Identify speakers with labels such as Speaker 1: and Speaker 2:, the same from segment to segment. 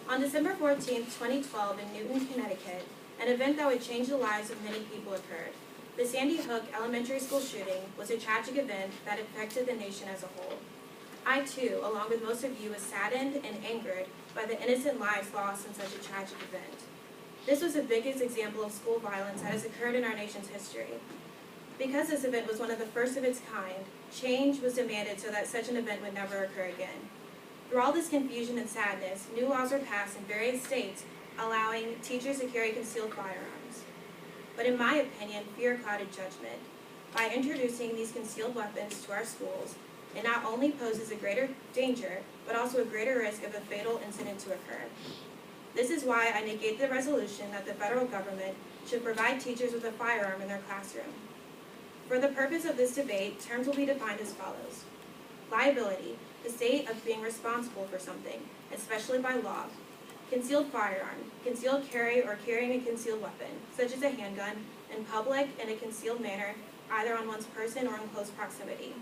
Speaker 1: On December 14, 2012, in Newton, Connecticut, an event that would change the lives of many people occurred. The Sandy Hook Elementary School shooting was a tragic event that affected the nation as a whole. I, too, along with most of you, was saddened and angered by the innocent lives lost in such a tragic event. This was the biggest example of school violence that has occurred in our nation's history. Because this event was one of the first of its kind, change was demanded so that such an event would never occur again. Through all this confusion and sadness, new laws were passed in various states allowing teachers to carry concealed firearms. But in my opinion, fear clouded judgment. By introducing these concealed weapons to our schools, it not only poses a greater danger, but also a greater risk of a fatal incident to occur. This is why I negate the resolution that the federal government should provide teachers with a firearm in their classroom. For the purpose of this debate, terms will be defined as follows. Liability, the state of being responsible for something, especially by law. Concealed firearm, concealed carry or carrying a concealed weapon, such as a handgun, in public in a concealed manner, either on one's person or in close proximity.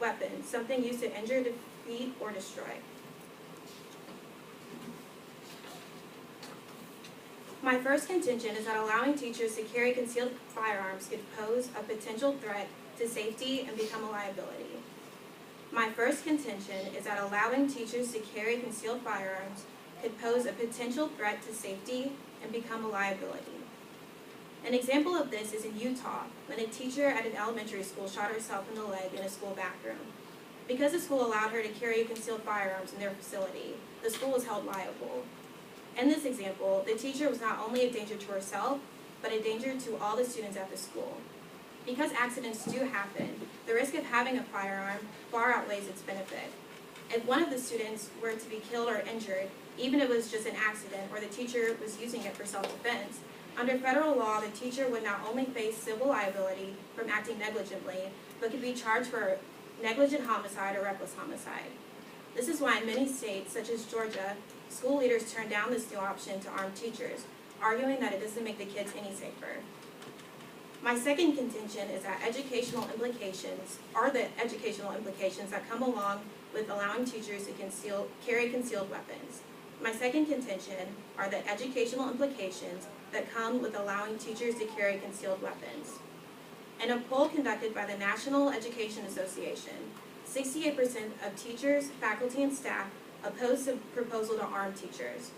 Speaker 1: Weapon, something used to injure, defeat, or destroy. My first contention is that allowing teachers to carry concealed firearms could pose a potential threat to safety and become a liability. My first contention is that allowing teachers to carry concealed firearms could pose a potential threat to safety and become a liability. An example of this is in Utah, when a teacher at an elementary school shot herself in the leg in a school bathroom. Because the school allowed her to carry concealed firearms in their facility, the school was held liable. In this example, the teacher was not only a danger to herself, but a danger to all the students at the school. Because accidents do happen, the risk of having a firearm far outweighs its benefit. If one of the students were to be killed or injured, even if it was just an accident or the teacher was using it for self-defense, under federal law, the teacher would not only face civil liability from acting negligently, but could be charged for negligent homicide or reckless homicide. This is why in many states, such as Georgia, school leaders turn down this new option to arm teachers, arguing that it doesn't make the kids any safer. My second contention is that the educational implications that come along with allowing teachers to carry concealed weapons. My second contention are the educational implications that come with allowing teachers to carry concealed weapons. In a poll conducted by the National Education Association, 68% of teachers, faculty, and staff opposed the proposal to arm teachers.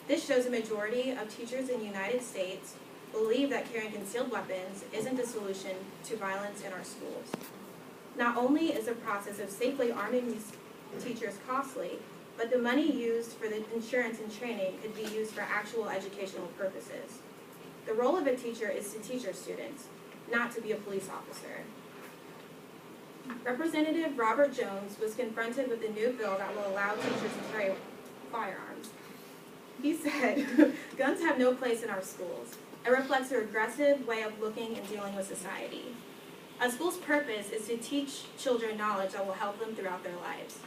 Speaker 1: This shows a majority of teachers in the United States believe that carrying concealed weapons isn't the solution to violence in our schools. Not only is the process of safely arming these teachers costly, but the money used for the insurance and training could be used for actual educational purposes. The role of a teacher is to teach our students, not to be a police officer. Representative Robert Jones was confronted with a new bill that will allow teachers to carry firearms. He said, "Guns have no place in our schools. It reflects a regressive way of looking and dealing with society. A school's purpose is to teach children knowledge that will help them throughout their lives.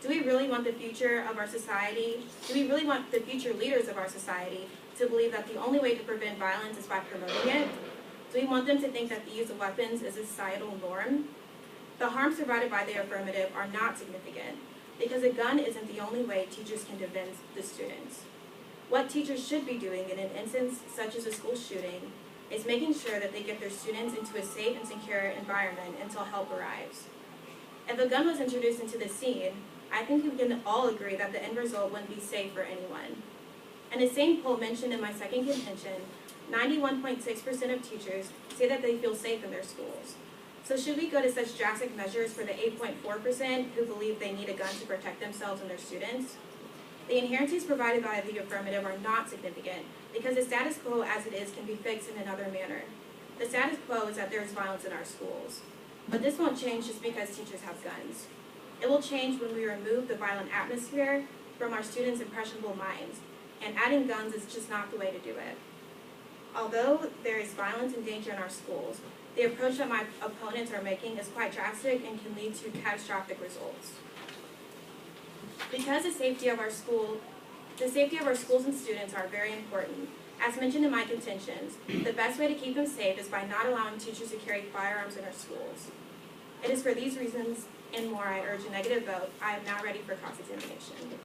Speaker 1: Do we really want the future of our society? Do we really want the future leaders of our society to believe that the only way to prevent violence is by promoting it? Do we want them to think that the use of weapons is a societal norm? The harms provided by the affirmative are not significant, because a gun isn't the only way teachers can defend the students. What teachers should be doing in an instance such as a school shooting is making sure that they get their students into a safe and secure environment until help arrives. If a gun was introduced into the scene, I think we can all agree that the end result wouldn't be safe for anyone. In the same poll mentioned in my second contention, 91.6% of teachers say that they feel safe in their schools. So should we go to such drastic measures for the 8.4% who believe they need a gun to protect themselves and their students? The inherencies provided by the affirmative are not significant, because the status quo as it is can be fixed in another manner. The status quo is that there is violence in our schools. But this won't change just because teachers have guns. It will change when we remove the violent atmosphere from our students' impressionable minds, and adding guns is just not the way to do it. Although there is violence and danger in our schools, the approach that my opponents are making is quite drastic and can lead to catastrophic results. Because the safety of our schools and students are very important, as mentioned in my contentions, the best way to keep them safe is by not allowing teachers to carry firearms in our schools. It is for these reasons and more I urge a negative vote. I am now ready for cross-examination.